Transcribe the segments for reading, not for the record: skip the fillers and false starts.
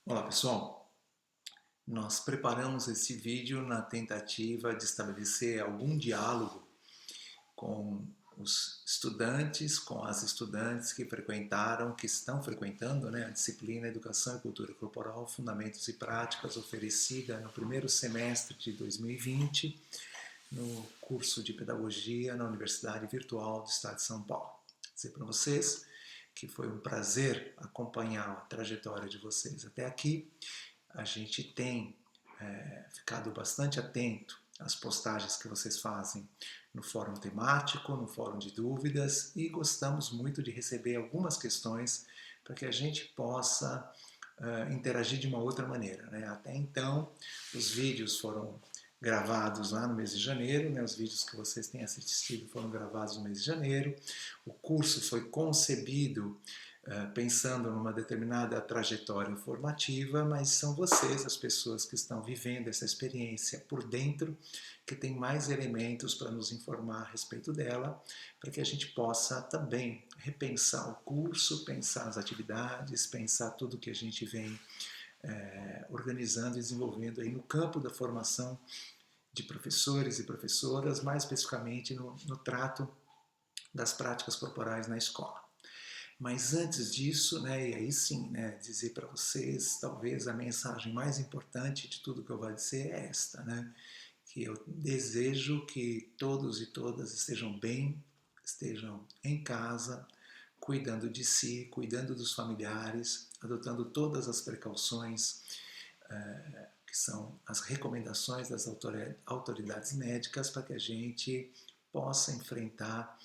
Olá pessoal, nós preparamos esse vídeo na tentativa de estabelecer algum diálogo com os estudantes, com as estudantes que frequentaram, que estão frequentando, a disciplina Educação e Cultura Corporal, Fundamentos e Práticas, oferecida no primeiro semestre de 2020 no curso de Pedagogia na Universidade Virtual do Estado de São Paulo. Vou dizer para vocês que foi um prazer acompanhar a trajetória de vocês até aqui. A gente tem ficado bastante atento às postagens que vocês fazem no fórum temático, no fórum de dúvidas, e gostamos muito de receber algumas questões para que a gente possa interagir de uma outra maneira, né? Até então, os vídeos foram gravados lá no mês de janeiro, né? Os vídeos que vocês têm assistido foram gravados no mês de janeiro. O curso foi concebido pensando numa determinada trajetória formativa, mas são vocês, as pessoas que estão vivendo essa experiência por dentro, que tem mais elementos para nos informar a respeito dela, para que a gente possa também repensar o curso, pensar as atividades, pensar tudo que a gente vem organizando e desenvolvendo aí no campo da formação de professores e professoras, mais especificamente no trato das práticas corporais na escola. Mas antes disso, e aí sim, dizer para vocês, talvez a mensagem mais importante de tudo que eu vou dizer é esta, que eu desejo que todos e todas estejam bem, estejam em casa, cuidando de si, cuidando dos familiares, adotando todas as precauções que são as recomendações das autoridades médicas para que a gente possa enfrentar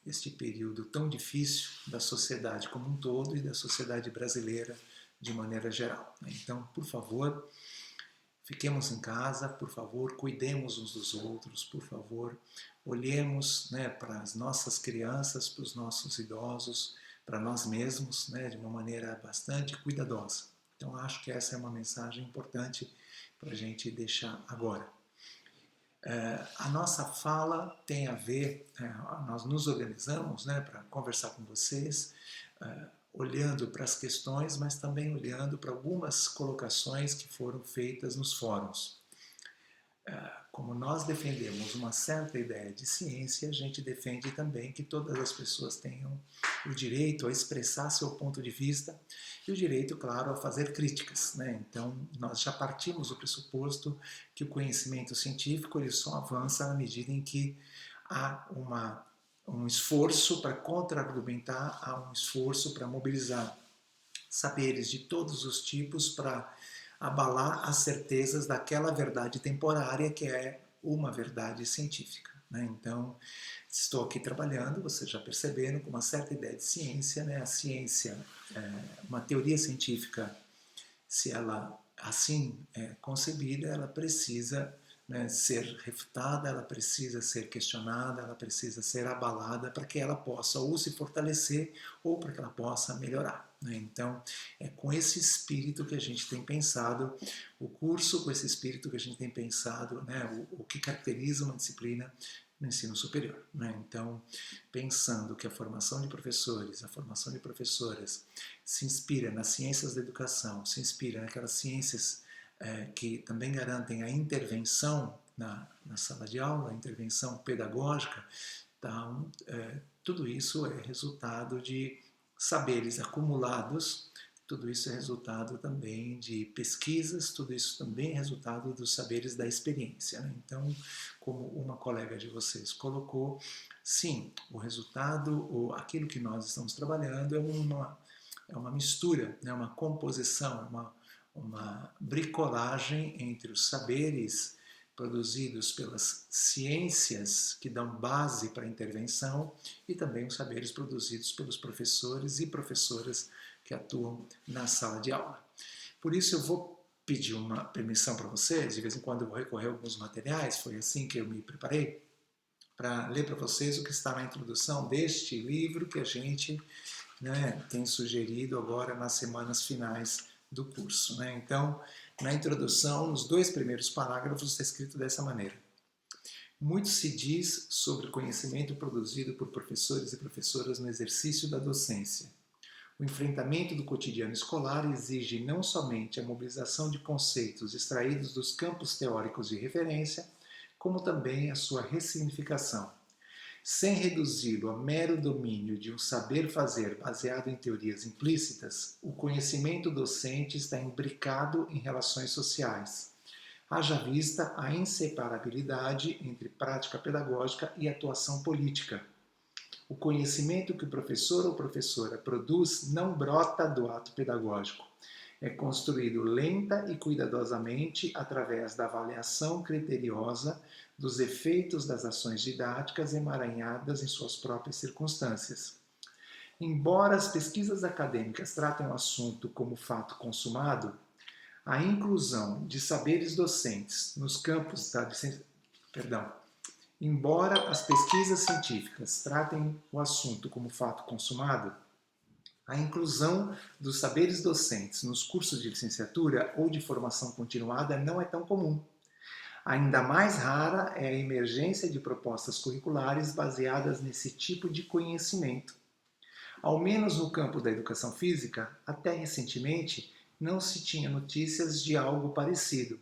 este período tão difícil da sociedade como um todo e da sociedade brasileira de maneira geral. Então, por favor, fiquemos em casa, por favor, cuidemos uns dos outros, por favor, olhemos para as nossas crianças, para os nossos idosos, para nós mesmos, de uma maneira bastante cuidadosa. Então, acho que essa é uma mensagem importante para a gente deixar agora. A nossa fala tem a ver, nós nos organizamos para conversar com vocês, olhando para as questões, mas também olhando para algumas colocações que foram feitas nos fóruns. Como nós defendemos uma certa ideia de ciência, a gente defende também que todas as pessoas tenham o direito a expressar seu ponto de vista e o direito, claro, a fazer críticas. Então, nós já partimos do pressuposto que o conhecimento científico ele só avança na medida em que há um esforço para contra-argumentar, há um esforço para mobilizar saberes de todos os tipos para abalar as certezas daquela verdade temporária que é uma verdade científica. Então, estou aqui trabalhando, vocês já perceberam, com uma certa ideia de ciência. A ciência, uma teoria científica, se ela assim é concebida, ela precisa ser refutada, ela precisa ser questionada, ela precisa ser abalada para que ela possa ou se fortalecer ou para que ela possa melhorar. Então, é com esse espírito que a gente tem pensado o curso, com esse espírito que a gente tem pensado o que caracteriza uma disciplina no ensino superior. Então, pensando que a formação de professores, a formação de professoras se inspira nas ciências da educação, se inspira naquelas ciências que também garantem a intervenção na sala de aula, a intervenção pedagógica. Então, tudo isso é resultado de saberes acumulados, tudo isso é resultado também de pesquisas, tudo isso também é resultado dos saberes da experiência. Então, como uma colega de vocês colocou, sim, o resultado, ou aquilo que nós estamos trabalhando é uma mistura, uma composição, uma bricolagem entre os saberes produzidos pelas ciências que dão base para a intervenção e também os saberes produzidos pelos professores e professoras que atuam na sala de aula. Por isso eu vou pedir uma permissão para vocês, de vez em quando eu vou recorrer a alguns materiais, foi assim que eu me preparei, para ler para vocês o que está na introdução deste livro que a gente tem sugerido agora nas semanas finais do curso. Então, na introdução, nos 2 primeiros parágrafos, está escrito dessa maneira. Muito se diz sobre o conhecimento produzido por professores e professoras no exercício da docência. O O enfrentamento do cotidiano escolar exige não somente a mobilização de conceitos extraídos dos campos teóricos de referência, como também a sua ressignificação. Sem reduzi-lo a mero domínio de um saber fazer baseado em teorias implícitas, o conhecimento docente está imbricado em relações sociais. Haja vista a inseparabilidade entre prática pedagógica e atuação política. O conhecimento que o professor ou professora produz não brota do ato pedagógico. É construído lenta e cuidadosamente através da avaliação criteriosa dos efeitos das ações didáticas emaranhadas em suas próprias circunstâncias. Embora as pesquisas acadêmicas tratem o assunto como fato consumado, a inclusão de saberes docentes nos campos da Embora as pesquisas científicas tratem o assunto como fato consumado, a inclusão dos saberes docentes nos cursos de licenciatura ou de formação continuada não é tão comum. Ainda mais rara é a emergência de propostas curriculares baseadas nesse tipo de conhecimento. Ao menos no campo da educação física, até recentemente, não se tinha notícias de algo parecido.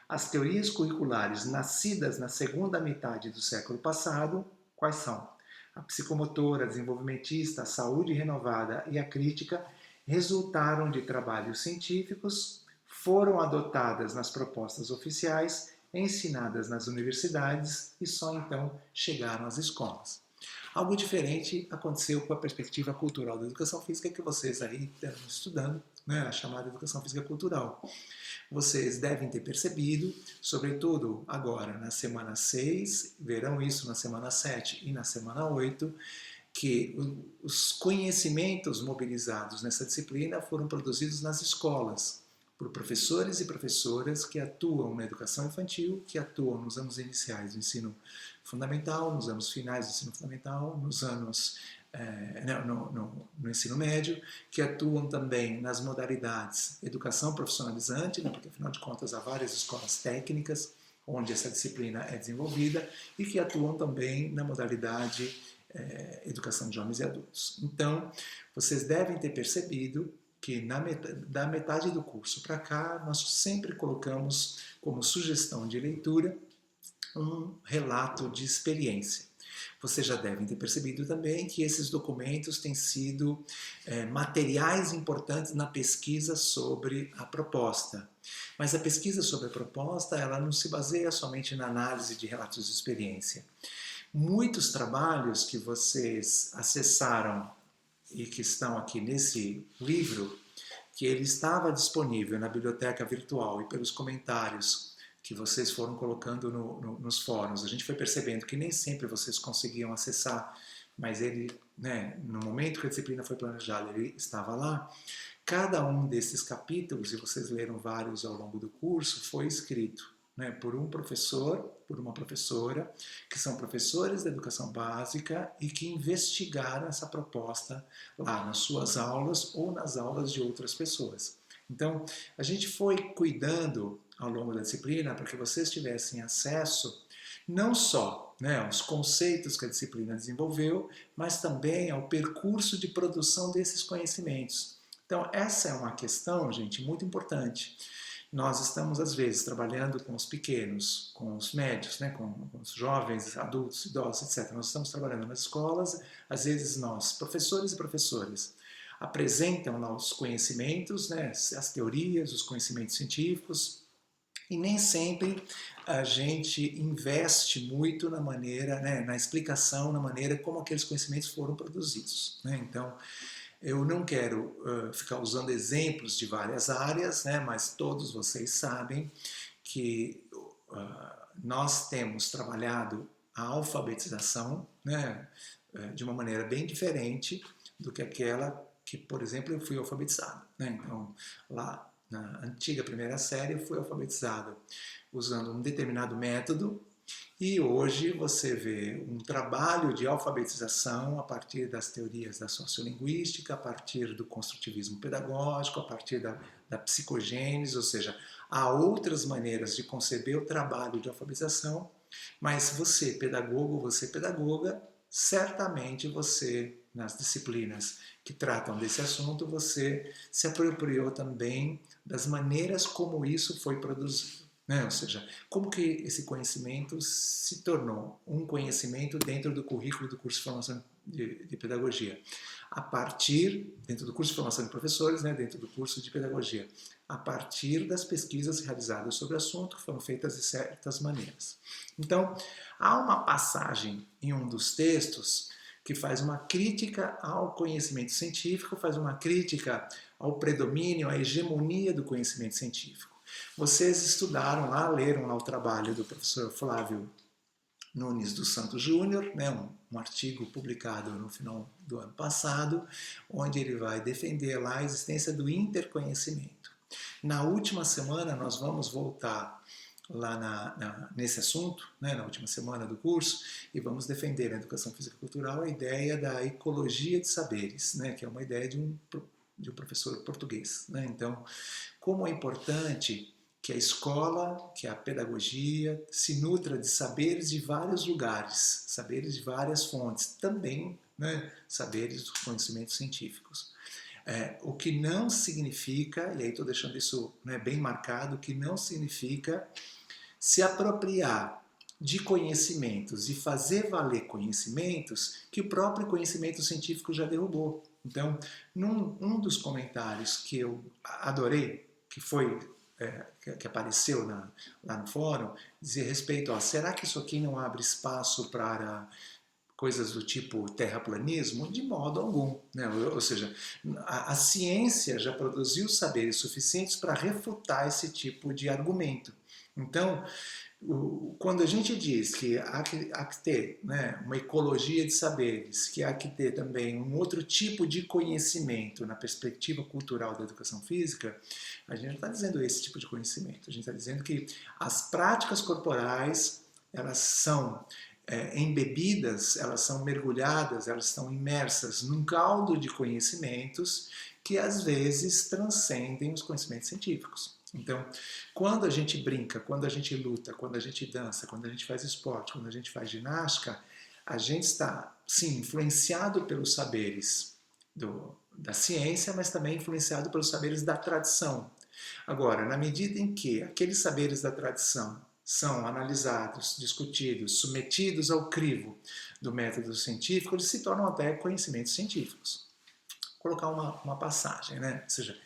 As teorias curriculares nascidas na segunda metade do século passado, quais são? A psicomotora, a desenvolvimentista, a saúde renovada e a crítica resultaram de trabalhos científicos, foram adotadas nas propostas oficiais, ensinadas nas universidades e só então chegaram às escolas. Algo diferente aconteceu com a perspectiva cultural da educação física que vocês aí estão estudando, né, a chamada educação física cultural. Vocês devem ter percebido, sobretudo agora na semana 6, verão isso na semana 7 e na semana 8, que os conhecimentos mobilizados nessa disciplina foram produzidos nas escolas, por professores e professoras que atuam na educação infantil, que atuam nos anos iniciais do ensino fundamental, nos anos finais do ensino fundamental, nos anos no ensino médio, que atuam também nas modalidades educação profissionalizante, né, porque afinal de contas há várias escolas técnicas onde essa disciplina é desenvolvida, e que atuam também na modalidade educação de homens e adultos. Então, vocês devem ter percebido que da metade do curso para cá, nós sempre colocamos como sugestão de leitura um relato de experiência. Vocês já devem ter percebido também que esses documentos têm sido materiais importantes na pesquisa sobre a proposta. Mas a pesquisa sobre a proposta, ela não se baseia somente na análise de relatos de experiência. Muitos trabalhos que vocês acessaram e que estão aqui nesse livro, que ele estava disponível na biblioteca virtual e pelos comentários que vocês foram colocando nos fóruns, a gente foi percebendo que nem sempre vocês conseguiam acessar, mas ele, né, no momento que a disciplina foi planejada, ele estava lá. Cada um desses capítulos, e vocês leram vários ao longo do curso, foi escrito, né, por um professor, por uma professora, que são professores da educação básica e que investigaram essa proposta lá nas suas aulas ou nas aulas de outras pessoas. Então, a gente foi cuidando ao longo da disciplina para que vocês tivessem acesso não só, né, aos conceitos que a disciplina desenvolveu, mas também ao percurso de produção desses conhecimentos. Então, essa é uma questão, gente, muito importante. Nós estamos, às vezes, trabalhando com os pequenos, com os médios, né, com os jovens, adultos, idosos, etc. Nós estamos trabalhando nas escolas, às vezes nós, professores e professoras, apresentam os conhecimentos, né, as teorias, os conhecimentos científicos, e nem sempre a gente investe muito na maneira, né, na explicação, na maneira como aqueles conhecimentos foram produzidos, né? Então, eu não quero ficar usando exemplos de várias áreas, né, mas todos vocês sabem que nós temos trabalhado a alfabetização, né, de uma maneira bem diferente do que aquela que, por exemplo, eu fui alfabetizado, né? Então, lá na antiga primeira série, eu fui alfabetizado usando um determinado método, e hoje você vê um trabalho de alfabetização a partir das teorias da sociolinguística, a partir do construtivismo pedagógico, a partir da psicogênese, ou seja, há outras maneiras de conceber o trabalho de alfabetização, mas você, pedagogo, você, pedagoga, certamente você, nas disciplinas que tratam desse assunto, você se apropriou também das maneiras como isso foi produzido. Né? Ou seja, como que esse conhecimento se tornou um conhecimento dentro do currículo do curso de formação de pedagogia, a partir, dentro do curso de formação de professores, né, dentro do curso de pedagogia, a partir das pesquisas realizadas sobre o assunto, que foram feitas de certas maneiras. Então, há uma passagem em um dos textos que faz uma crítica ao conhecimento científico, faz uma crítica ao predomínio, à hegemonia do conhecimento científico. Vocês estudaram lá, leram lá o trabalho do professor Flávio Nunes dos Santos Júnior, né, um artigo publicado no final do ano passado, onde ele vai defender lá a existência do interconhecimento. Na última semana nós vamos voltar lá nesse assunto, né, na última semana do curso, e vamos defender na Educação Física e Cultural a ideia da ecologia de saberes, né, que é uma ideia de um professor português. Né? Então, como é importante que a escola, que a pedagogia se nutra de saberes de vários lugares, saberes de várias fontes, também, né, saberes dos conhecimentos científicos. O que não significa, e aí estou deixando isso, né, bem marcado, o que não significa se apropriar de conhecimentos e fazer valer conhecimentos que o próprio conhecimento científico já derrubou. Então, um dos comentários que eu adorei, que foi que apareceu lá no fórum, dizia respeito a será que isso aqui não abre espaço para coisas do tipo terraplanismo? De modo algum. Né? Ou seja, a ciência já produziu saberes suficientes para refutar esse tipo de argumento. Então, quando a gente diz que há que ter, né, uma ecologia de saberes, que há que ter também um outro tipo de conhecimento na perspectiva cultural da educação física, a gente não está dizendo esse tipo de conhecimento. A gente está dizendo que as práticas corporais, elas são embebidas, elas são mergulhadas, elas estão imersas num caldo de conhecimentos que às vezes transcendem os conhecimentos científicos. Então, quando a gente brinca, quando a gente luta, quando a gente dança, quando a gente faz esporte, quando a gente faz ginástica, a gente está, sim, influenciado pelos saberes da ciência, mas também influenciado pelos saberes da tradição. Agora, na medida em que aqueles saberes da tradição são analisados, discutidos, submetidos ao crivo do método científico, eles se tornam até conhecimentos científicos. Vou colocar uma passagem, né? Ou seja,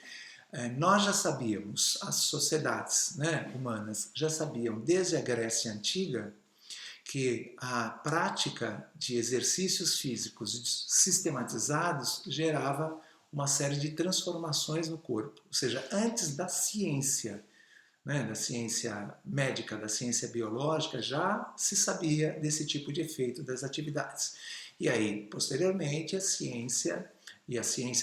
nós já sabíamos, as sociedades, né, humanas já sabiam desde a Grécia Antiga que a prática de exercícios físicos sistematizados gerava uma série de transformações no corpo. Ou seja, antes da ciência, né, da ciência médica, da ciência biológica, já se sabia desse tipo de efeito das atividades. E aí, posteriormente, a ciência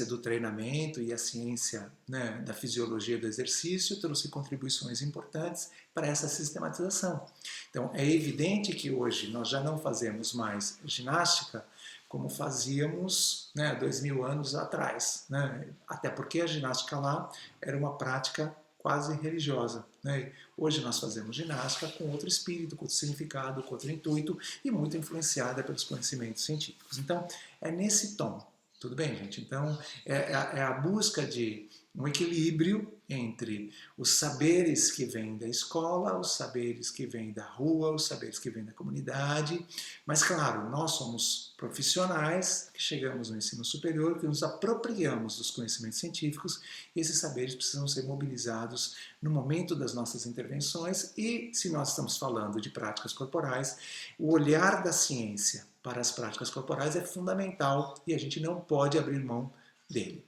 do treinamento e a ciência, né, da fisiologia do exercício trouxe contribuições importantes para essa sistematização. Então, é evidente que hoje nós já não fazemos mais ginástica como fazíamos, né, 2000 anos atrás. Né? Até porque a ginástica lá era uma prática quase religiosa. Né? Hoje nós fazemos ginástica com outro espírito, com outro significado, com outro intuito e muito influenciada pelos conhecimentos científicos. Então, é nesse tom. Tudo bem, gente? Então, é a busca de um equilíbrio entre os saberes que vêm da escola, os saberes que vêm da rua, os saberes que vêm da comunidade. Mas, claro, nós somos profissionais que chegamos no ensino superior, que nos apropriamos dos conhecimentos científicos e esses saberes precisam ser mobilizados no momento das nossas intervenções e, se nós estamos falando de práticas corporais, o olhar da ciência para as práticas corporais é fundamental e a gente não pode abrir mão dele.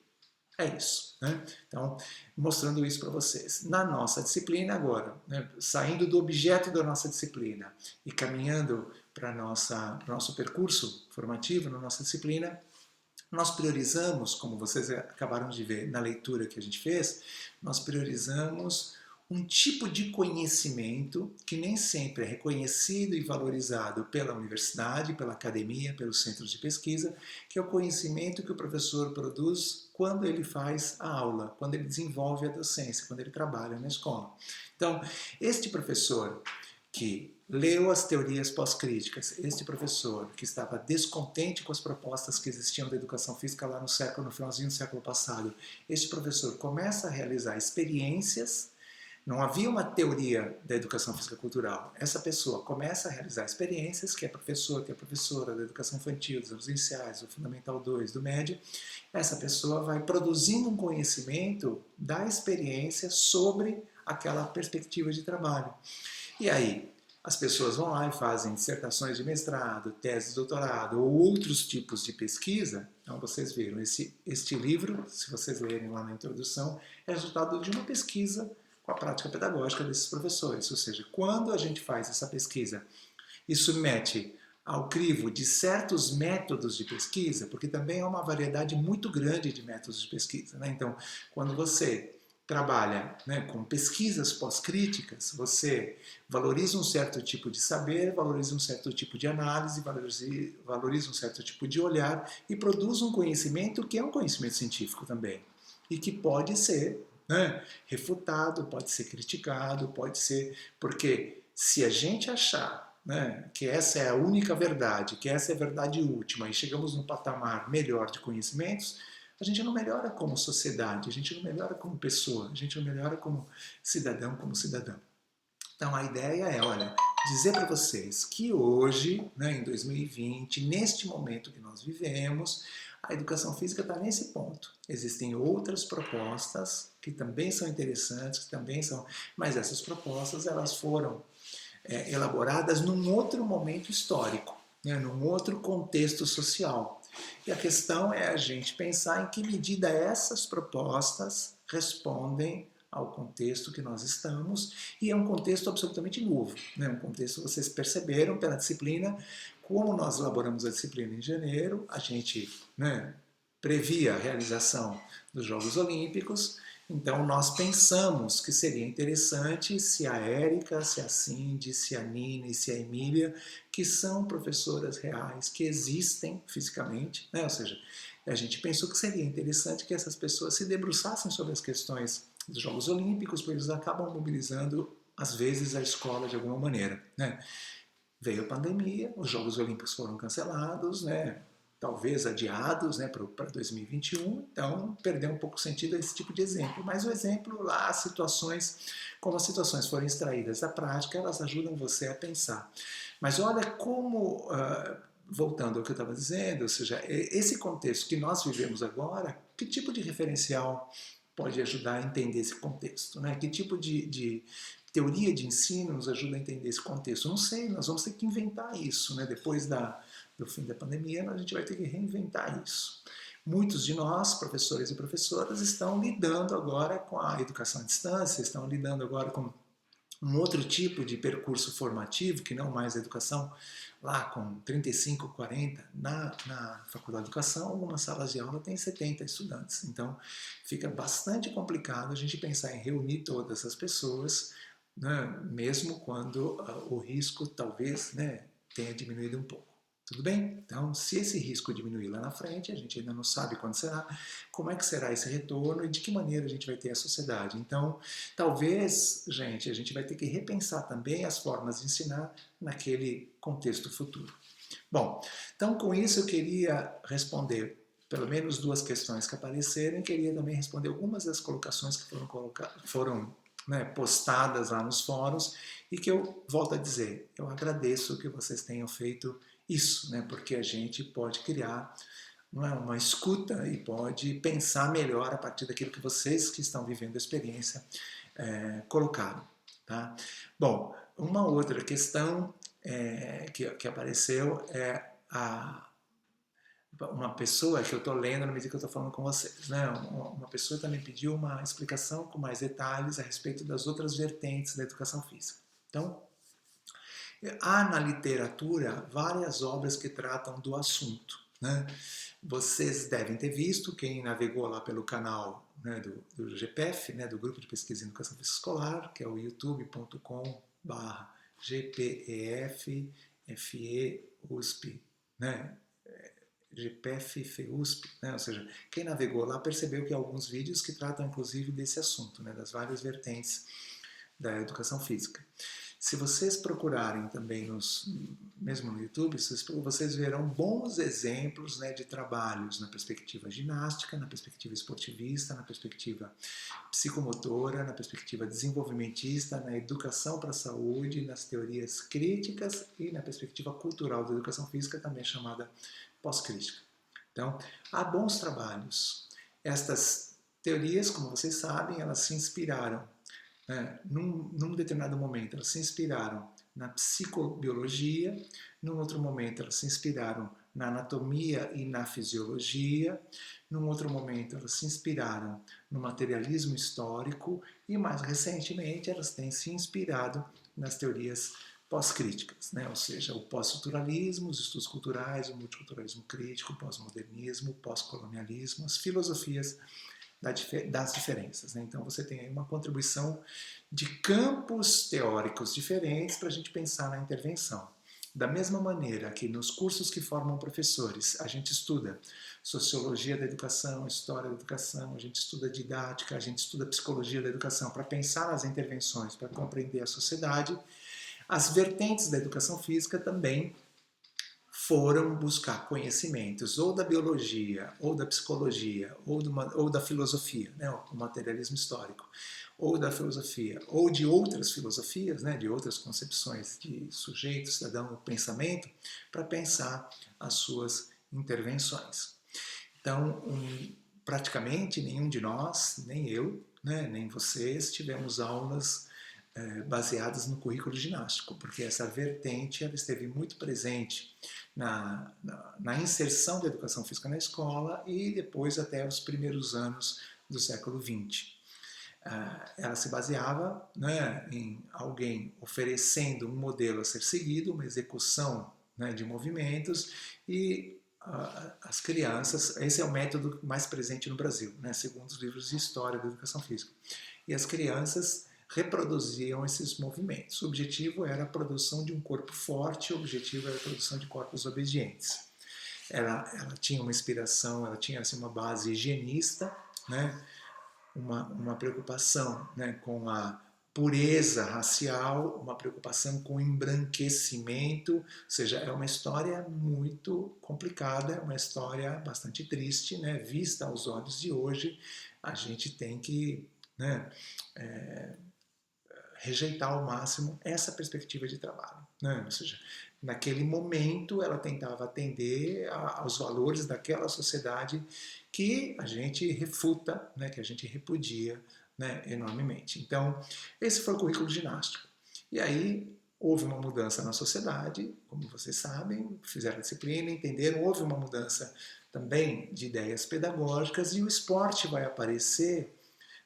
É isso. Né? Então, mostrando isso para vocês. Na nossa disciplina agora, né, saindo do objeto da nossa disciplina e caminhando para o nosso percurso formativo na nossa disciplina, nós priorizamos, como vocês acabaram de ver na leitura que a gente fez, nós priorizamos um tipo de conhecimento que nem sempre é reconhecido e valorizado pela universidade, pela academia, pelos centros de pesquisa, que é o conhecimento que o professor produz quando ele faz a aula, quando ele desenvolve a docência, quando ele trabalha na escola. Então, este professor que leu as teorias pós-críticas. Este professor, que estava descontente com as propostas que existiam da educação física lá no finalzinho do século passado, este professor começa a realizar experiências. Não havia uma teoria da educação física cultural. Essa pessoa começa a realizar experiências, que é professor, que é professora da educação infantil, dos anos iniciais, do Fundamental 2, do médio. Essa pessoa vai produzindo um conhecimento da experiência sobre aquela perspectiva de trabalho. E aí, as pessoas vão lá e fazem dissertações de mestrado, tese de doutorado ou outros tipos de pesquisa. Então, vocês viram, este livro, se vocês lerem lá na introdução, é resultado de uma pesquisa com a prática pedagógica desses professores. Ou seja, quando a gente faz essa pesquisa e submete ao crivo de certos métodos de pesquisa, porque também é uma variedade muito grande de métodos de pesquisa, né? Então, quando você trabalha, né, com pesquisas pós-críticas, você valoriza um certo tipo de saber, valoriza um certo tipo de análise, valoriza um certo tipo de olhar e produz um conhecimento que é um conhecimento científico também e que pode ser, né, refutado, pode ser criticado, pode ser... Porque se a gente achar, né, que essa é a única verdade, que essa é a verdade última e chegamos num patamar melhor de conhecimentos, a gente não melhora como sociedade, a gente não melhora como pessoa, a gente não melhora como cidadão, como cidadã. Então a ideia é, olha, dizer para vocês que hoje, né, em 2020, neste momento que nós vivemos, a educação física está nesse ponto. Existem outras propostas que também são interessantes, que também são, mas essas propostas elas foram elaboradas num outro momento histórico, né, num outro contexto social. E a questão é a gente pensar em que medida essas propostas respondem ao contexto que nós estamos, e é um contexto absolutamente novo, né? Um contexto, vocês perceberam pela disciplina, como nós elaboramos a disciplina em janeiro, a gente, né, previa a realização dos Jogos Olímpicos, então nós pensamos que seria interessante se a Érica, se a Cindy, se a Nina e se a Emília, que são professoras reais, que existem fisicamente, né? Ou seja, a gente pensou que seria interessante que essas pessoas se debruçassem sobre as questões dos Jogos Olímpicos, porque eles acabam mobilizando, às vezes, a escola de alguma maneira, né? Veio a pandemia, os Jogos Olímpicos foram cancelados, né? Talvez adiados, né, para 2021, então perdeu um pouco o sentido esse tipo de exemplo. Mas o exemplo lá, as situações, como as situações foram extraídas da prática, elas ajudam você a pensar. Mas olha como, voltando ao que eu estava dizendo, ou seja, esse contexto que nós vivemos agora, que tipo de referencial pode ajudar a entender esse contexto, né? Que tipo de teoria de ensino nos ajuda a entender esse contexto? Não sei, nós vamos ter que inventar isso, né? Depois do fim da pandemia, a gente vai ter que reinventar isso. Muitos de nós, professores e professoras, estão lidando agora com a educação à distância, estão lidando agora com um outro tipo de percurso formativo, que não mais a educação lá com 35, 40, na Faculdade de Educação, algumas salas de aula têm 70 estudantes. Então, fica bastante complicado a gente pensar em reunir todas essas pessoas, né, mesmo quando o risco talvez, né, tenha diminuído um pouco. Tudo bem? Então, se esse risco diminuir lá na frente, a gente ainda não sabe quando será, como é que será esse retorno e de que maneira a gente vai ter a sociedade. Então, talvez, gente, a gente vai ter que repensar também as formas de ensinar naquele contexto futuro. Bom, então com isso eu queria responder pelo menos duas questões que apareceram e queria também responder algumas das colocações que foram né, postadas lá nos fóruns e que eu volto a dizer, eu agradeço que vocês tenham feito isso, né, porque a gente pode criar uma escuta e pode pensar melhor a partir daquilo que vocês que estão vivendo a experiência colocaram. Tá? Bom, uma outra questão que apareceu é uma pessoa que eu estou lendo na medida que eu estou falando com vocês, né? Uma pessoa também pediu uma explicação com mais detalhes a respeito das outras vertentes da educação física. Então, há na literatura várias obras que tratam do assunto, né? Vocês devem ter visto, quem navegou lá pelo canal, né, do GPEF, né, do Grupo de Pesquisa em Educação Física Escolar, que é o youtube.com/gpef-FE-USP, né? GPEF FEUSP, né? Ou seja, quem navegou lá percebeu que há alguns vídeos que tratam inclusive desse assunto, né, das várias vertentes da educação física. Se vocês procurarem também, mesmo no YouTube, vocês verão bons exemplos, né, de trabalhos na perspectiva ginástica, na perspectiva esportivista, na perspectiva psicomotora, na perspectiva desenvolvimentista, na educação para a saúde, nas teorias críticas e na perspectiva cultural da educação física, também chamada pós-crítica. Então, há bons trabalhos. Estas teorias, como vocês sabem, elas se inspiraram, num determinado momento, elas se inspiraram na psicobiologia, num outro momento, elas se inspiraram na anatomia e na fisiologia, num outro momento, elas se inspiraram no materialismo histórico e, mais recentemente, elas têm se inspirado nas teorias pós-críticas, né? Ou seja, o pós-estruturalismo, os estudos culturais, o multiculturalismo crítico, o pós-modernismo, o pós-colonialismo, as filosofias das diferenças, né? Então você tem aí uma contribuição de campos teóricos diferentes para a gente pensar na intervenção. Da mesma maneira que nos cursos que formam professores, a gente estuda sociologia da educação, história da educação, a gente estuda didática, a gente estuda psicologia da educação para pensar nas intervenções, para compreender a sociedade. As vertentes da educação física também foram buscar conhecimentos ou da biologia, ou da psicologia, ou da filosofia, né, o materialismo histórico, ou da filosofia, ou de outras filosofias, né, de outras concepções de sujeito, cidadão, pensamento, para pensar as suas intervenções. Então, praticamente nenhum de nós, nem eu, né, nem vocês, tivemos aulas baseadas no currículo ginástico, porque essa vertente ela esteve muito presente na inserção da educação física na escola e depois até os primeiros anos do século XX. Ela se baseava, né, em alguém oferecendo um modelo a ser seguido, uma execução, né, de movimentos e as crianças, esse é o método mais presente no Brasil, né, segundo os livros de história da educação física. E as crianças reproduziam esses movimentos. O objetivo era a produção de um corpo forte, o objetivo era a produção de corpos obedientes. Ela tinha uma inspiração, ela tinha assim, uma base higienista, né? uma preocupação, né, com a pureza racial, uma preocupação com o embranquecimento, ou seja, é uma história muito complicada, é uma história bastante triste, né? Vista aos olhos de hoje, a gente tem que, né, rejeitar ao máximo essa perspectiva de trabalho, né? Ou seja, naquele momento ela tentava atender aos valores daquela sociedade que a gente refuta, né, que a gente repudia, né, enormemente. Então, esse foi o currículo ginástico. E aí houve uma mudança na sociedade, como vocês sabem, fizeram a disciplina, entenderam, houve uma mudança também de ideias pedagógicas e o esporte vai aparecer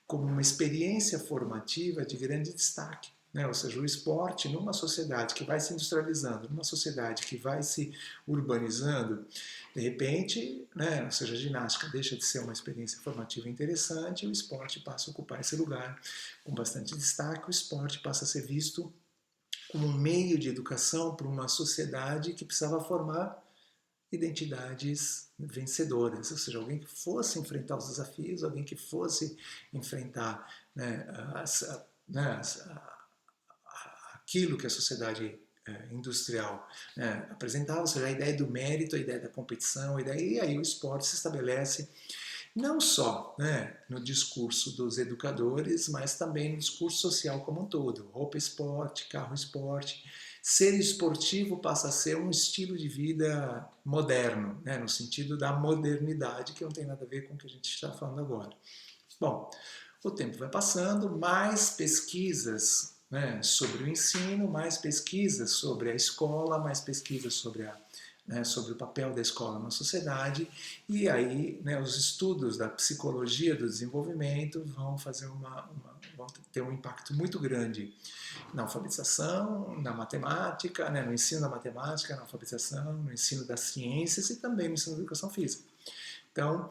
como uma experiência formativa de grande destaque, né? Ou seja, o esporte numa sociedade que vai se industrializando, numa sociedade que vai se urbanizando, de repente, né? Ou seja, a ginástica deixa de ser uma experiência formativa interessante e o esporte passa a ocupar esse lugar com bastante destaque, o esporte passa a ser visto como um meio de educação para uma sociedade que precisava formar identidades vencedoras, ou seja, alguém que fosse enfrentar os desafios, alguém que fosse enfrentar, né, aquilo que a sociedade industrial, né, apresentava, ou seja, a ideia do mérito, a ideia da competição, e aí o esporte se estabelece não só, né, no discurso dos educadores, mas também no discurso social como um todo. Roupa esporte, carro esporte. Ser esportivo passa a ser um estilo de vida moderno, né, no sentido da modernidade, que não tem nada a ver com o que a gente está falando agora. Bom, o tempo vai passando, mais pesquisas, né, sobre o ensino, mais pesquisas sobre a escola, mais pesquisas sobre sobre o papel da escola na sociedade, e aí, né, os estudos da psicologia do desenvolvimento vão vão ter um impacto muito grande na alfabetização, na matemática, né, no ensino da matemática, na alfabetização, no ensino das ciências e também no ensino da educação física. Então,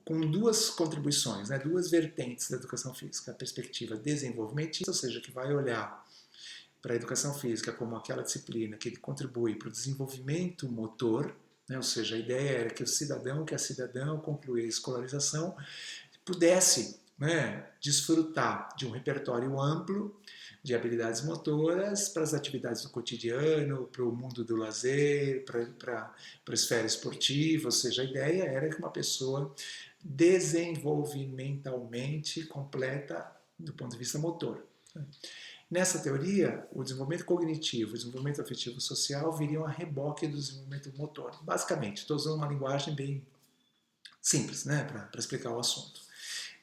com duas contribuições, né, duas vertentes da educação física, a perspectiva desenvolvimentista, ou seja, que vai olhar para a educação física como aquela disciplina que contribui para o desenvolvimento motor, né? Ou seja, a ideia era que o cidadão, que a cidadã, ao concluir a escolarização, pudesse né, desfrutar de um repertório amplo de habilidades motoras para as atividades do cotidiano, para o mundo do lazer, para a esfera esportiva, ou seja, a ideia era que uma pessoa desenvolvimentalmente completa do ponto de vista motor. Nessa teoria, o desenvolvimento cognitivo e o desenvolvimento afetivo social viriam a reboque do desenvolvimento motor. Basicamente, estou usando uma linguagem bem simples, né, para explicar o assunto.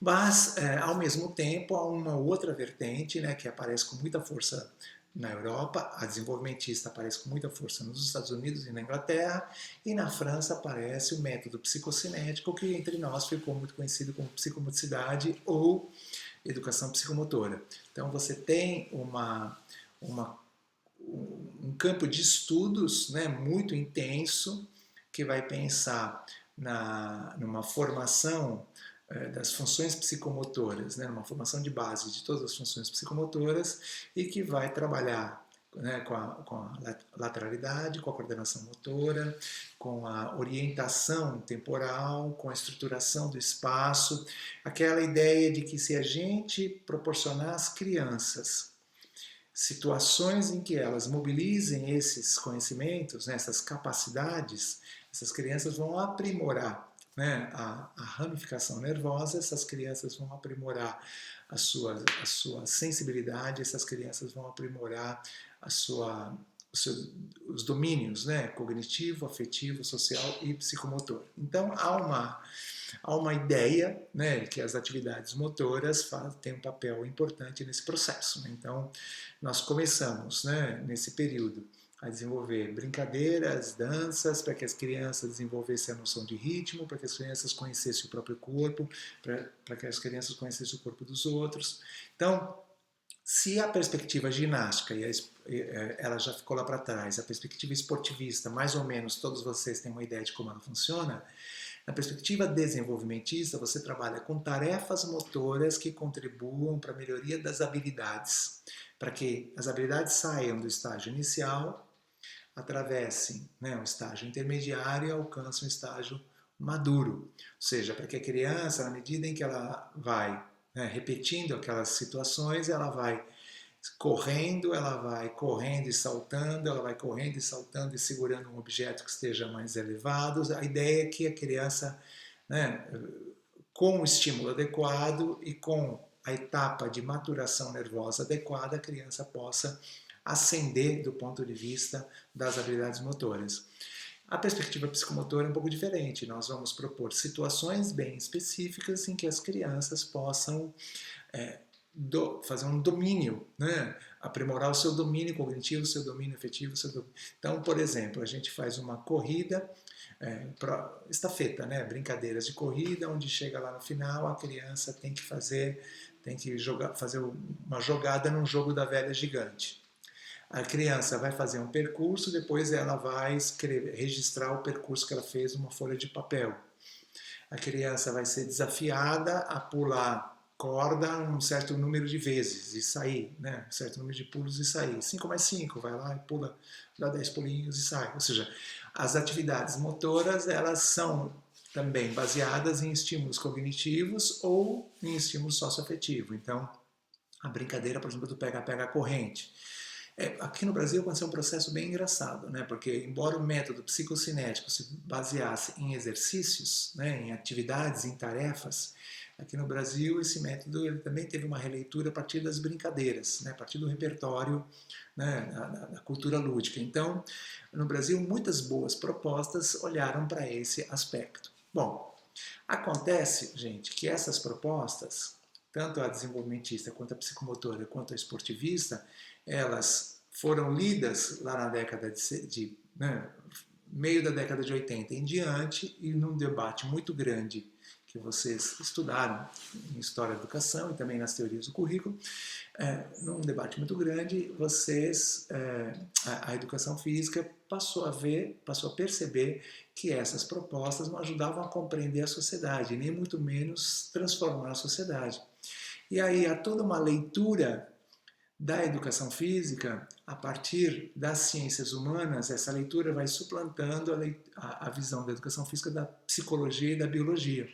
Mas, ao mesmo tempo, há uma outra vertente, né, que aparece com muita força na Europa, a desenvolvimentista aparece com muita força nos Estados Unidos e na Inglaterra, e na França aparece o método psicocinético, que entre nós ficou muito conhecido como psicomotricidade ou educação psicomotora. Então você tem um campo de estudos, né, muito intenso, que vai pensar numa formação das funções psicomotoras, né, numa formação de base de todas as funções psicomotoras e que vai trabalhar, né, com a lateralidade, com a coordenação motora, com a orientação temporal, com a estruturação do espaço, aquela ideia de que se a gente proporcionar às crianças situações em que elas mobilizem esses conhecimentos, né, essas capacidades, essas crianças vão aprimorar, né, a ramificação nervosa, essas crianças vão aprimorar a sua sensibilidade, essas crianças vão aprimorar os domínios, né, cognitivo, afetivo, social e psicomotor. Então há uma ideia, né, que as atividades motoras têm um papel importante nesse processo. Né? Então, nós começamos, né, nesse período a desenvolver brincadeiras, danças, para que as crianças desenvolvessem a noção de ritmo, para que as crianças conhecessem o próprio corpo, para que as crianças conhecessem o corpo dos outros. Então, se a perspectiva ginástica, ela já ficou lá para trás, a perspectiva esportivista, mais ou menos todos vocês têm uma ideia de como ela funciona, na perspectiva desenvolvimentista, você trabalha com tarefas motoras que contribuam para a melhoria das habilidades, para que as habilidades saiam do estágio inicial, atravessem, né, um estágio intermediário e alcancem um estágio maduro. Ou seja, para que a criança, na medida em que ela vai, né, repetindo aquelas situações, ela vai correndo e saltando, ela vai correndo e saltando e segurando um objeto que esteja mais elevado. A ideia é que a criança, né, com o estímulo adequado e com a etapa de maturação nervosa adequada, a criança possa ascender do ponto de vista das habilidades motoras. A perspectiva psicomotora é um pouco diferente. Nós vamos propor situações bem específicas em que as crianças possam fazer um domínio, né? Aprimorar o seu domínio cognitivo, o seu domínio afetivo. Então, por exemplo, a gente faz uma corrida, estafeta, né? Brincadeiras de corrida, onde chega lá no final, a criança tem que fazer uma jogada num jogo da velha gigante. A criança vai fazer um percurso, depois ela vai registrar o percurso que ela fez numa folha de papel. A criança vai ser desafiada a pular corda um certo número de vezes e sair, né? Um certo número de pulos e sair. 5 mais 5, vai lá e pula, dá 10 pulinhos e sai. Ou seja, as atividades motoras, elas são também baseadas em estímulos cognitivos ou em estímulo socioafetivo. Então, a brincadeira, por exemplo, do pega-pega corrente. Aqui no Brasil aconteceu um processo bem engraçado, né? Porque embora o método psicocinético se baseasse em exercícios, né, em atividades, em tarefas, aqui no Brasil esse método ele também teve uma releitura a partir das brincadeiras, né, a partir do repertório, né, da cultura lúdica. Então, no Brasil, muitas boas propostas olharam para esse aspecto. Bom, acontece, gente, que essas propostas, tanto a desenvolvimentista quanto a psicomotora quanto a esportivista, elas foram lidas lá na década meio da década de 80 em diante, e num debate muito grande que vocês estudaram em História da Educação e também nas teorias do currículo, num debate muito grande, a educação física passou a perceber que essas propostas não ajudavam a compreender a sociedade, nem muito menos transformar a sociedade. E aí há toda uma leitura da educação física a partir das ciências humanas. Essa leitura vai suplantando a visão da educação física da psicologia e da biologia.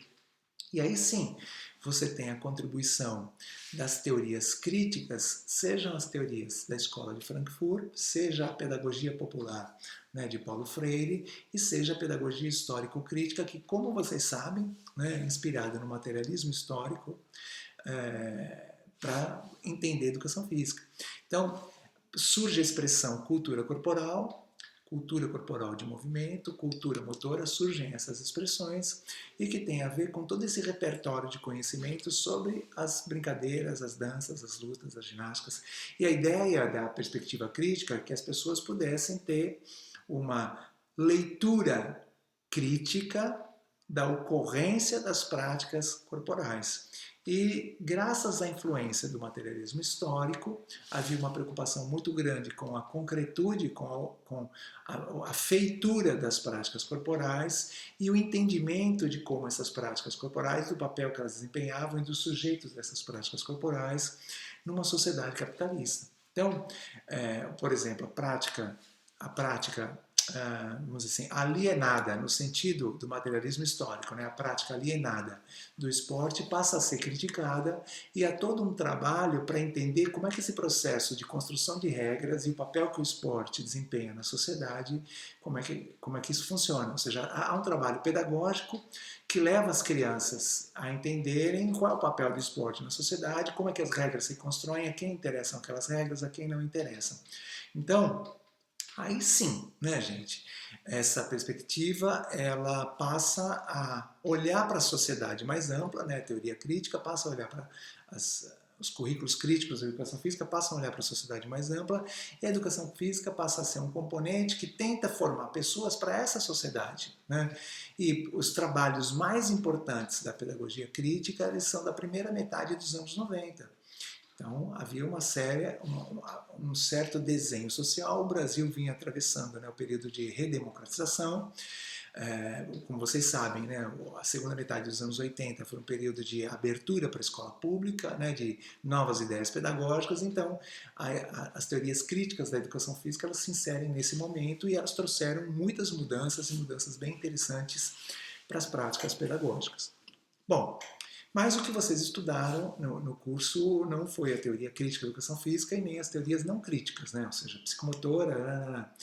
E aí sim, você tem a contribuição das teorias críticas, sejam as teorias da Escola de Frankfurt, seja a pedagogia popular, né, de Paulo Freire, e seja a pedagogia histórico-crítica, que, como vocês sabem, né, é inspirada no materialismo histórico, para entender a educação física. Então, surge a expressão cultura corporal de movimento, cultura motora, surgem essas expressões e que tem a ver com todo esse repertório de conhecimento sobre as brincadeiras, as danças, as lutas, as ginásticas. E a ideia da perspectiva crítica é que as pessoas pudessem ter uma leitura crítica da ocorrência das práticas corporais. E, graças à influência do materialismo histórico, havia uma preocupação muito grande com a concretude, com a feitura das práticas corporais e o entendimento de como essas práticas corporais, do papel que elas desempenhavam e dos sujeitos dessas práticas corporais numa sociedade capitalista. Então, por exemplo, a prática vamos dizer assim, alienada no sentido do materialismo histórico, né? A prática alienada do esporte passa a ser criticada e há todo um trabalho para entender como é que esse processo de construção de regras e o papel que o esporte desempenha na sociedade, como é que isso funciona. Ou seja, há um trabalho pedagógico que leva as crianças a entenderem qual é o papel do esporte na sociedade, como é que as regras se constroem, a quem interessam aquelas regras, a quem não interessam. Então, aí sim, né, gente? Essa perspectiva, ela passa a olhar para a sociedade mais ampla, né? A teoria crítica passa a olhar para os currículos críticos da educação física, passam a olhar para a sociedade mais ampla, e a educação física passa a ser um componente que tenta formar pessoas para essa sociedade, né? E os trabalhos mais importantes da pedagogia crítica, eles são da primeira metade dos anos 90. Então, havia um certo desenho social. O Brasil vinha atravessando, né, o período de redemocratização. Como vocês sabem, né, a segunda metade dos anos 80 foi um período de abertura para a escola pública, né, de novas ideias pedagógicas. Então, as teorias críticas da educação física, elas se inserem nesse momento e elas trouxeram muitas mudanças, e mudanças bem interessantes para as práticas pedagógicas. Bom, mas o que vocês estudaram no curso não foi a teoria crítica da educação física e nem as teorias não críticas, né? Ou seja, psicomotora,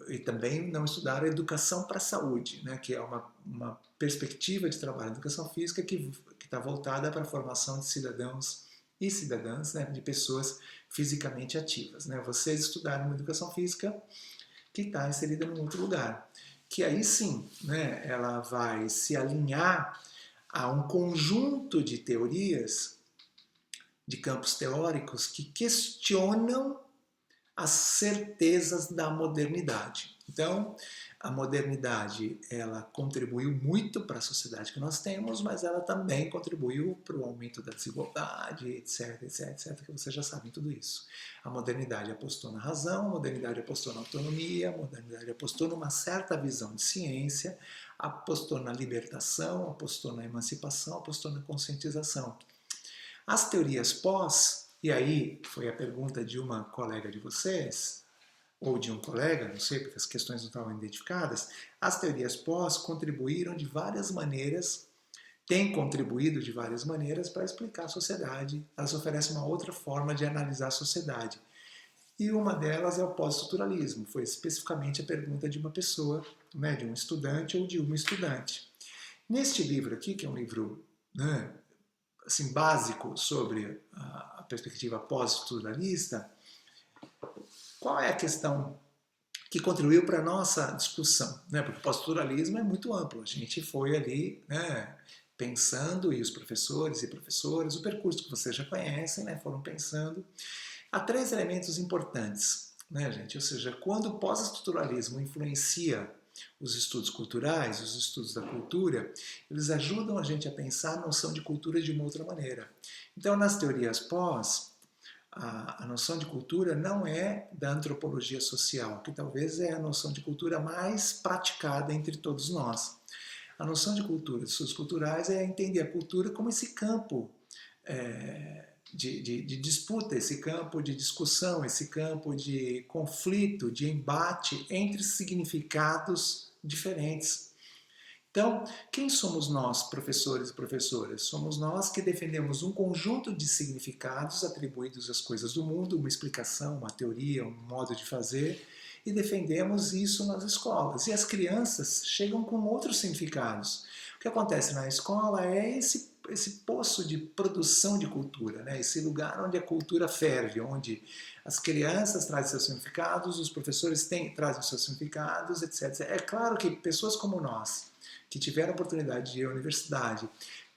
e também não estudaram a educação para a saúde, né? Que é uma perspectiva de trabalho de educação física que está voltada para a formação de cidadãos e cidadãs, né? De pessoas fisicamente ativas, né? Vocês estudaram uma educação física que está inserida num outro lugar, que aí sim, né? Ela vai se alinhar a um conjunto de teorias, de campos teóricos, que questionam as certezas da modernidade. Então, a modernidade, ela contribuiu muito para a sociedade que nós temos, mas ela também contribuiu para o aumento da desigualdade, etc, etc, etc, que vocês já sabem tudo isso. A modernidade apostou na razão, a modernidade apostou na autonomia, a modernidade apostou numa certa visão de ciência, apostou na libertação, apostou na emancipação, apostou na conscientização. As teorias pós, e aí foi a pergunta de uma colega de vocês, ou de um colega, não sei, porque as questões não estavam identificadas, as teorias pós contribuíram de várias maneiras, têm contribuído de várias maneiras para explicar a sociedade. Elas oferecem uma outra forma de analisar a sociedade. E uma delas é o pós-estruturalismo. Foi especificamente a pergunta de uma pessoa, né, de um estudante ou de uma estudante. Neste livro aqui, que é um livro, né, assim, básico sobre a perspectiva pós-estruturalista, qual é a questão que contribuiu para a nossa discussão? Né? Porque o pós-estruturalismo é muito amplo. A gente foi ali, né, pensando, e os professores e professoras, o percurso que vocês já conhecem, né, foram pensando. Há três elementos importantes, né, gente? Ou seja, quando o pós-estruturalismo influencia os estudos culturais, os estudos da cultura, eles ajudam a gente a pensar a noção de cultura de uma outra maneira. Então, nas teorias pós, a noção de cultura não é da antropologia social, que talvez é a noção de cultura mais praticada entre todos nós. A noção de cultura, de estudos culturais, é entender a cultura como esse campo de disputa, esse campo de discussão, esse campo de conflito, de embate entre significados diferentes. Então, quem somos nós, professores e professoras? Somos nós que defendemos um conjunto de significados atribuídos às coisas do mundo, uma explicação, uma teoria, um modo de fazer, e defendemos isso nas escolas. E as crianças chegam com outros significados. O que acontece na escola é esse poço de produção de cultura, né? Esse lugar onde a cultura ferve, onde as crianças trazem seus significados, os professores trazem seus significados, etc. É claro que pessoas como nós, que tiveram a oportunidade de ir à universidade,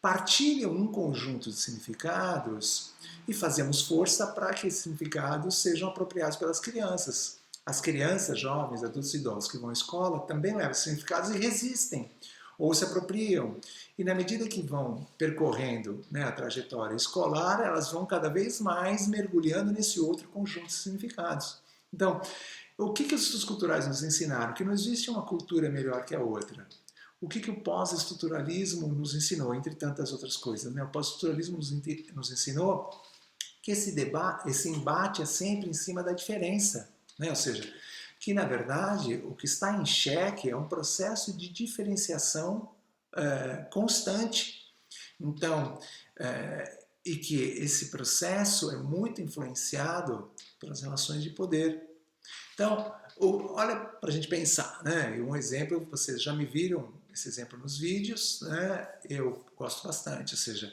partilham um conjunto de significados e fazemos força para que esses significados sejam apropriados pelas crianças. As crianças, jovens, adultos e idosos que vão à escola também levam significados e resistem ou se apropriam. E na medida que vão percorrendo, né, a trajetória escolar, elas vão cada vez mais mergulhando nesse outro conjunto de significados. Então, o que os estudos culturais nos ensinaram? Que não existe uma cultura melhor que a outra. O que o pós-estruturalismo nos ensinou, entre tantas outras coisas? Né? O pós-estruturalismo nos ensinou que esse embate é sempre em cima da diferença. Né? Ou seja, que na verdade o que está em xeque é um processo de diferenciação constante. Então, e que esse processo é muito influenciado pelas relações de poder. Então, olha para a gente pensar, né? Um exemplo, vocês já me viram esse exemplo nos vídeos, né? Eu gosto bastante, ou seja,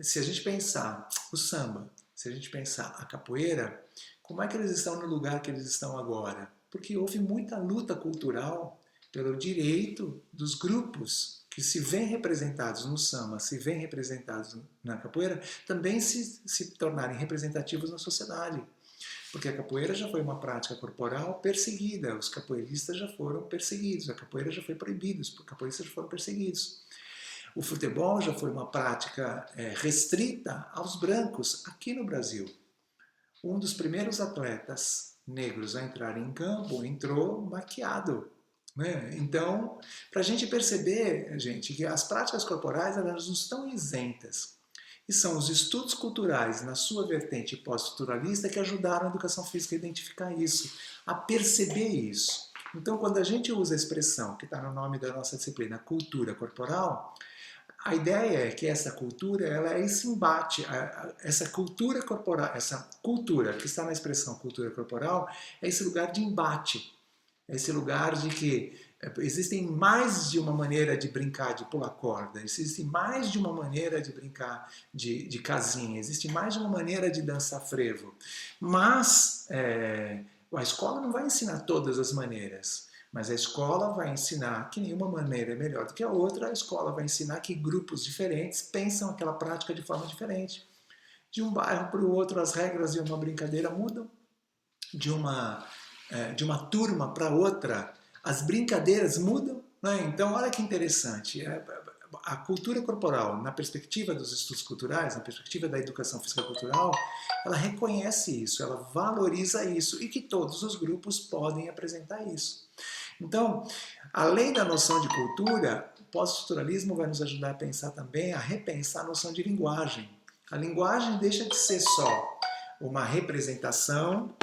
se a gente pensar o samba, se a gente pensar a capoeira, como é que eles estão no lugar que eles estão agora? Porque houve muita luta cultural pelo direito dos grupos que se veem representados no samba, se veem representados na capoeira, também se tornarem representativos na sociedade. Porque a capoeira já foi uma prática corporal perseguida, os capoeiristas já foram perseguidos, a capoeira já foi proibida, os capoeiristas já foram perseguidos. O futebol já foi uma prática restrita aos brancos aqui no Brasil. Um dos primeiros atletas negros a entrar em campo entrou maquiado. Né? Então, para a gente perceber, gente, que as práticas corporais elas não estão isentas. E são os estudos culturais, na sua vertente pós-estruturalista, que ajudaram a educação física a identificar isso, a perceber isso. Então, quando a gente usa a expressão que está no nome da nossa disciplina, cultura corporal, a ideia é que essa cultura ela é esse embate, essa cultura corporal, essa cultura que está na expressão cultura corporal, é esse lugar de embate, é esse lugar de que existem mais de uma maneira de brincar de pular corda, existe mais de uma maneira de brincar de casinha, existe mais de uma maneira de dançar frevo. Mas a escola não vai ensinar todas as maneiras, mas a escola vai ensinar que nenhuma maneira é melhor do que a outra, a escola vai ensinar que grupos diferentes pensam aquela prática de forma diferente. De um bairro para o outro, as regras de uma brincadeira mudam, de uma turma para outra, as brincadeiras mudam. Né? Então, olha que interessante. A cultura corporal, na perspectiva dos estudos culturais, na perspectiva da educação física cultural, ela reconhece isso, ela valoriza isso e que todos os grupos podem apresentar isso. Então, além da noção de cultura, o pós-estruturalismo vai nos ajudar a pensar também, a repensar a noção de linguagem. A linguagem deixa de ser só uma representação.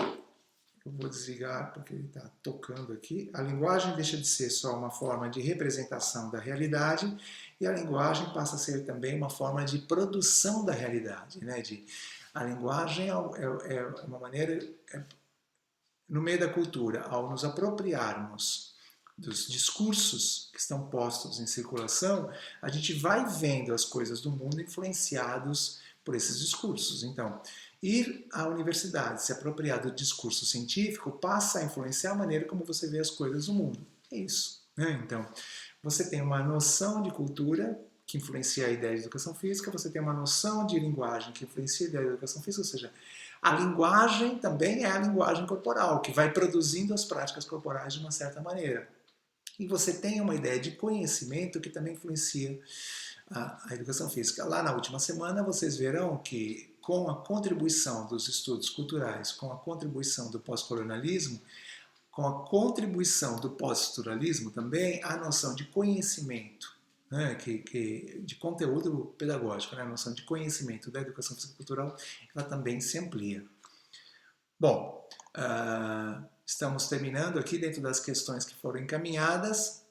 Eu vou desligar porque ele está tocando aqui. A linguagem deixa de ser só uma forma de representação da realidade e a linguagem passa a ser também uma forma de produção da realidade. Né? A linguagem é uma maneira, no meio da cultura, ao nos apropriarmos dos discursos que estão postos em circulação, a gente vai vendo as coisas do mundo influenciados por esses discursos. Então, ir à universidade, se apropriar do discurso científico, passa a influenciar a maneira como você vê as coisas no mundo. É isso. Né? Então, você tem uma noção de cultura que influencia a ideia de educação física, você tem uma noção de linguagem que influencia a ideia de educação física, ou seja, a linguagem também é a linguagem corporal, que vai produzindo as práticas corporais de uma certa maneira. E você tem uma ideia de conhecimento que também influencia a educação física. Lá na última semana vocês verão que com a contribuição dos estudos culturais, com a contribuição do pós-colonialismo, com a contribuição do pós-estruturalismo também, a noção de conhecimento, né, de conteúdo pedagógico, né, a noção de conhecimento da educação físico-cultural, ela também se amplia. Bom, estamos terminando aqui dentro das questões que foram encaminhadas.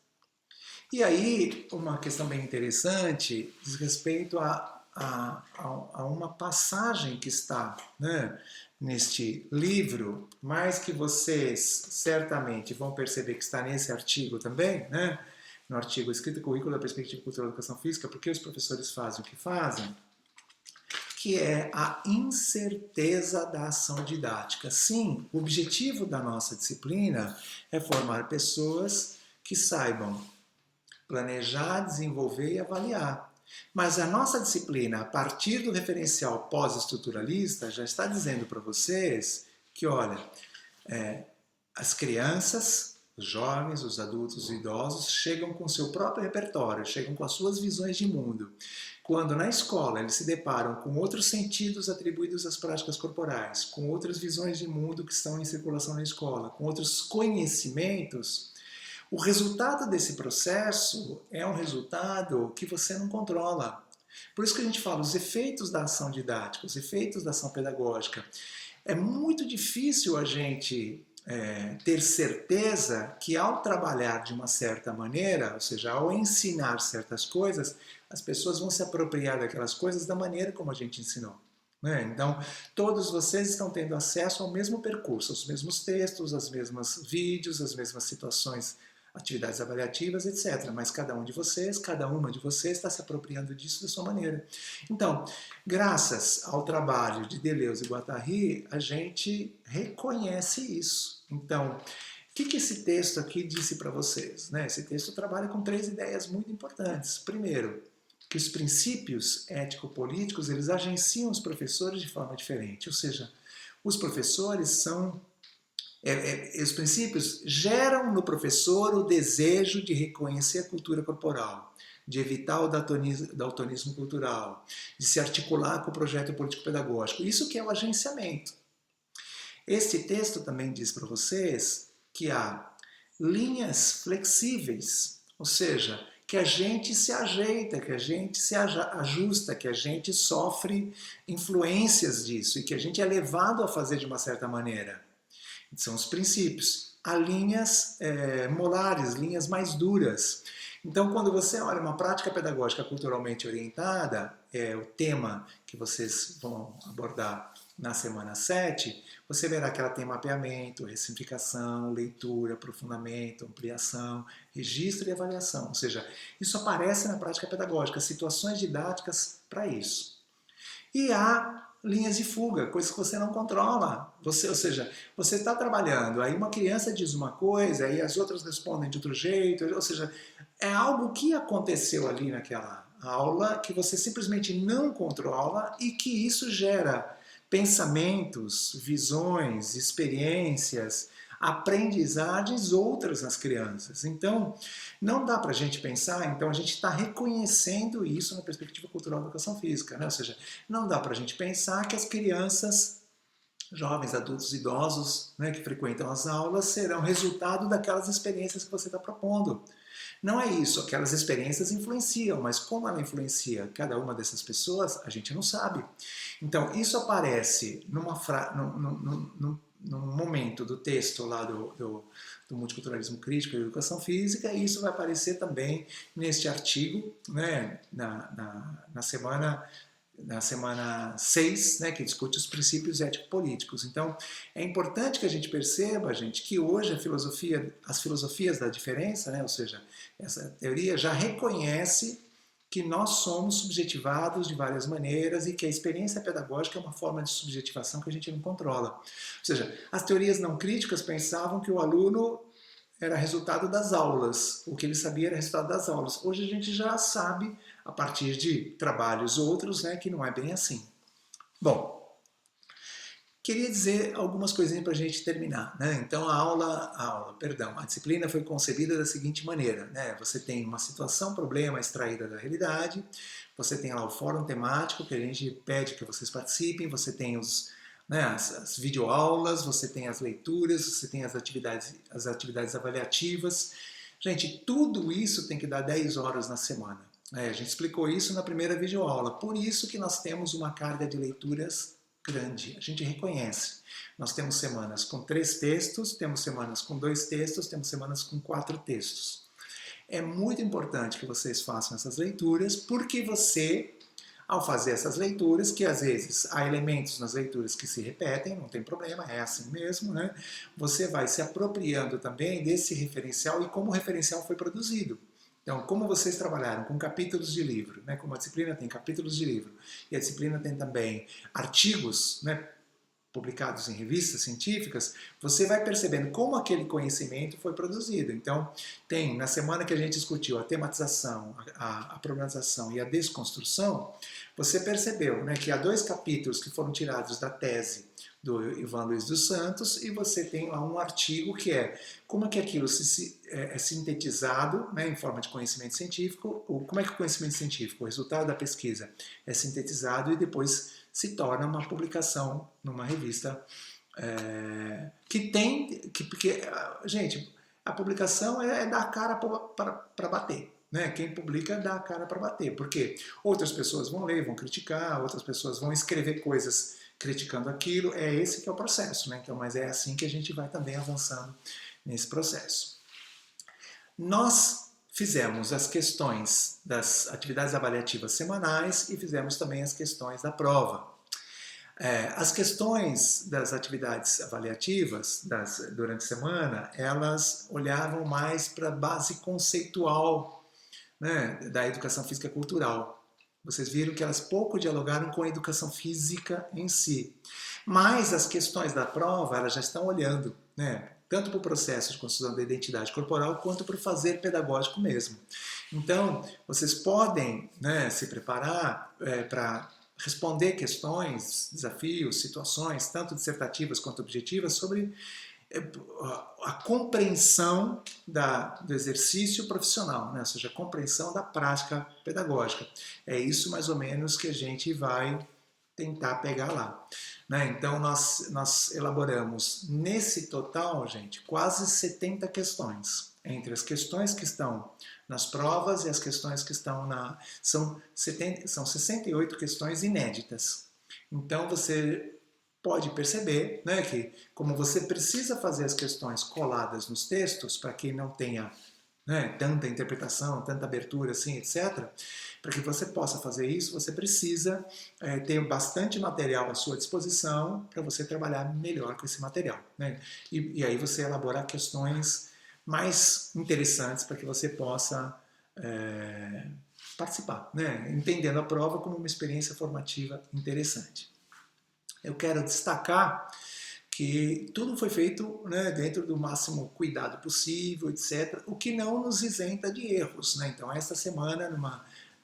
E aí, uma questão bem interessante diz respeito a uma passagem que está, né, neste livro, mas que vocês certamente vão perceber que está nesse artigo também, né, no artigo Escrita e Currículo da Perspectiva Cultural da Educação Física, porque os professores fazem o que fazem, que é a incerteza da ação didática. Sim, o objetivo da nossa disciplina é formar pessoas que saibam planejar, desenvolver e avaliar. Mas a nossa disciplina, a partir do referencial pós-estruturalista, já está dizendo para vocês que, olha, as crianças, os jovens, os adultos, os idosos chegam com seu próprio repertório, chegam com as suas visões de mundo. Quando na escola eles se deparam com outros sentidos atribuídos às práticas corporais, com outras visões de mundo que estão em circulação na escola, com outros conhecimentos, o resultado desse processo é um resultado que você não controla. Por isso que a gente fala os efeitos da ação didática, os efeitos da ação pedagógica. É muito difícil a gente ter certeza que ao trabalhar de uma certa maneira, ou seja, ao ensinar certas coisas, as pessoas vão se apropriar daquelas coisas da maneira como a gente ensinou. Então, todos vocês estão tendo acesso ao mesmo percurso, aos mesmos textos, aos mesmos vídeos, às mesmas situações, atividades avaliativas, etc. Mas cada um de vocês, cada uma de vocês está se apropriando disso da sua maneira. Então, graças ao trabalho de Deleuze e Guattari, a gente reconhece isso. Então, o que esse texto aqui disse para vocês? Esse texto trabalha com 3 ideias muito importantes. Primeiro, que os princípios ético-políticos, eles agenciam os professores de forma diferente. Ou seja, os professores são... os princípios geram no professor o desejo de reconhecer a cultura corporal, de evitar o daltonismo cultural, de se articular com o projeto político-pedagógico. Isso que é o agenciamento. Este texto também diz para vocês que há linhas flexíveis, ou seja, que a gente se ajeita, que a gente se ajusta, que a gente sofre influências disso e que a gente é levado a fazer de uma certa maneira. São os princípios. Há linhas molares, linhas mais duras. Então, quando você olha uma prática pedagógica culturalmente orientada, o tema que vocês vão abordar na semana 7, você verá que ela tem mapeamento, ressignificação, leitura, aprofundamento, ampliação, registro e avaliação. Ou seja, isso aparece na prática pedagógica, situações didáticas para isso. E há linhas de fuga, coisas que você não controla. Ou seja, você está trabalhando, aí uma criança diz uma coisa, aí as outras respondem de outro jeito, ou seja, é algo que aconteceu ali naquela aula que você simplesmente não controla e que isso gera pensamentos, visões, experiências, aprendizagens outras nas crianças. Então, não dá para a gente pensar, então a gente está reconhecendo isso na perspectiva cultural da educação física, Ou seja, não dá para a gente pensar que as crianças, jovens, adultos, idosos, que frequentam as aulas serão resultado daquelas experiências que você está propondo. Não é isso, aquelas experiências influenciam, mas como ela influencia cada uma dessas pessoas, a gente não sabe. Então, isso aparece num momento do texto lá do multiculturalismo crítico e educação física, e isso vai aparecer também neste artigo, na semana 6, que discute os princípios ético-políticos. Então, é importante que a gente perceba, gente, que hoje as filosofias da diferença, ou seja, essa teoria já reconhece que nós somos subjetivados de várias maneiras e que a experiência pedagógica é uma forma de subjetivação que a gente não controla. Ou seja, as teorias não críticas pensavam que o aluno era resultado das aulas, o que ele sabia era resultado das aulas. Hoje a gente já sabe, a partir de trabalhos outros, que não é bem assim. Bom, queria dizer algumas coisinhas para a gente terminar. Então a disciplina foi concebida da seguinte maneira. Você tem uma situação, problema extraída da realidade, você tem lá o fórum temático, que a gente pede que vocês participem, você tem as videoaulas, você tem as leituras, você tem as atividades avaliativas. Gente, tudo isso tem que dar 10 horas na semana. A gente explicou isso na primeira videoaula. Por isso que nós temos uma carga de leituras grande. A gente reconhece. Nós temos semanas com 3 textos, temos semanas com 2 textos, temos semanas com 4 textos. é muito importante que vocês façam essas leituras, porque você, ao fazer essas leituras, que às vezes há elementos nas leituras que se repetem, não tem problema, é assim mesmo, né? Você vai se apropriando também desse referencial e como o referencial foi produzido. Então, como vocês trabalharam com capítulos de livro, né? Como a disciplina tem capítulos de livro e a disciplina tem também artigos, né, publicados em revistas científicas, você vai percebendo como aquele conhecimento foi produzido. Então, tem, na semana que a gente discutiu a tematização, a problematização e a desconstrução, você percebeu, né, que há 2 capítulos que foram tirados da tese do Ivan Luiz dos Santos, e você tem lá um artigo que é como é que aquilo é sintetizado, né, em forma de conhecimento científico, ou como é que o conhecimento científico, o resultado da pesquisa, é sintetizado e depois se torna uma publicação numa revista que tem... porque, gente, a publicação é dar a cara para bater. Né? Quem publica dá a cara para bater, porque outras pessoas vão ler, vão criticar, outras pessoas vão escrever coisas criticando aquilo, é esse que é o processo, né? Então, mas é assim que a gente vai também avançando nesse processo. Nós fizemos as questões das atividades avaliativas semanais e fizemos também as questões da prova. As questões das atividades avaliativas durante a semana, elas olhavam mais para a base conceitual, né, da educação física cultural. Vocês viram que elas pouco dialogaram com a educação física em si. Mas as questões da prova, elas já estão olhando, né, tanto para o processo de construção da identidade corporal, quanto para o fazer pedagógico mesmo. Então, vocês podem, né, se preparar para responder questões, desafios, situações, tanto dissertativas quanto objetivas, sobre a compreensão do exercício profissional, né? Ou seja, a compreensão da prática pedagógica. É isso mais ou menos que a gente vai tentar pegar lá. Né? Então nós elaboramos nesse total, gente, quase 70 questões. Entre as questões que estão nas provas e as questões que estão são 68 questões inéditas. Então você pode perceber, né, que como você precisa fazer as questões coladas nos textos, para que não tenha, né, tanta interpretação, tanta abertura, assim, etc., para que você possa fazer isso, você precisa ter bastante material à sua disposição para você trabalhar melhor com esse material. Né? E aí você elaborar questões mais interessantes para que você possa participar, né? Entendendo a prova como uma experiência formativa interessante. Eu quero destacar que tudo foi feito, né, dentro do máximo cuidado possível, etc., o que não nos isenta de erros. Né? Então, esta semana,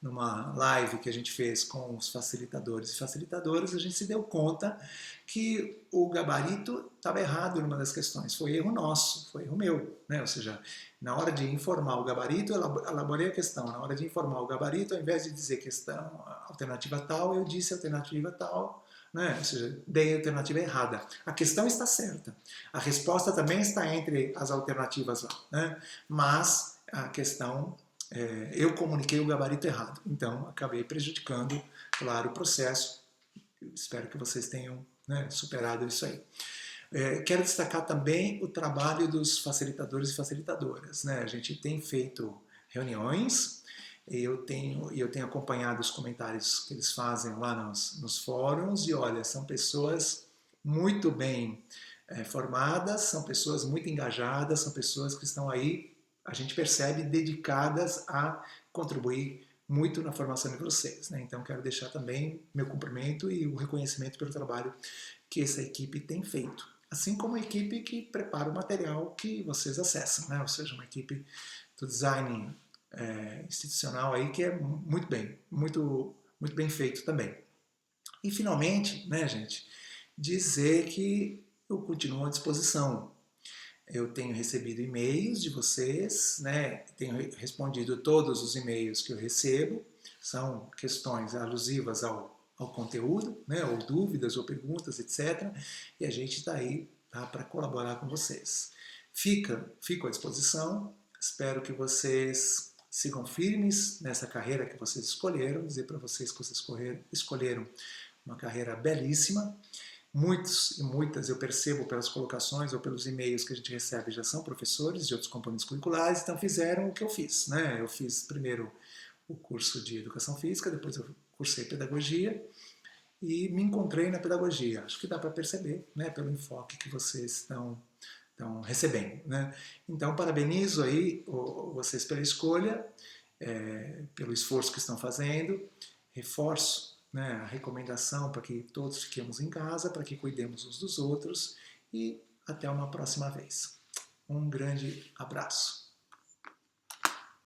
numa live que a gente fez com os facilitadores e facilitadoras, a gente se deu conta que o gabarito estava errado numa das questões. Foi erro nosso, foi erro meu. Né? Ou seja, na hora de informar o gabarito, eu elaborei a questão. Na hora de informar o gabarito, ao invés de dizer questão alternativa tal, eu disse alternativa tal, né? Ou seja, dei a alternativa errada. A questão está certa. A resposta também está entre as alternativas lá. Né? Mas a questão, eu comuniquei o gabarito errado. Então, acabei prejudicando, claro, o processo. Eu espero que vocês tenham, né, superado isso aí. Quero destacar também o trabalho dos facilitadores e facilitadoras. Né? A gente tem feito reuniões, eu tenho acompanhado os comentários que eles fazem lá nos fóruns, e olha, são pessoas muito bem formadas, são pessoas muito engajadas, são pessoas que estão aí, a gente percebe, dedicadas a contribuir muito na formação de vocês. Né? Então quero deixar também meu cumprimento e o reconhecimento pelo trabalho que essa equipe tem feito. Assim como a equipe que prepara o material que vocês acessam, né? Ou seja, uma equipe do design institucional aí que é muito bem feito também. E finalmente, né, gente, dizer que eu continuo à disposição. Eu tenho recebido e-mails de vocês, né, tenho respondido todos os e-mails que eu recebo, são questões alusivas ao conteúdo, né, ou dúvidas ou perguntas, etc. E a gente está aí, tá, para colaborar com vocês. Fico à disposição, espero que vocês sigam firmes nessa carreira que vocês escolheram, dizer para vocês que vocês escolheram uma carreira belíssima, Muitos e muitas, eu percebo pelas colocações ou pelos e-mails que a gente recebe, já são professores de outros componentes curriculares, então fizeram o que eu fiz, né? Eu fiz primeiro o curso de Educação Física, depois eu cursei Pedagogia e me encontrei na pedagogia. Acho que dá para perceber, né, pelo enfoque que vocês estão recebendo, né? Então, parabenizo aí vocês pela escolha, pelo esforço que estão fazendo, reforço, né, a recomendação para que todos fiquemos em casa, para que cuidemos uns dos outros e até uma próxima vez. Um grande abraço.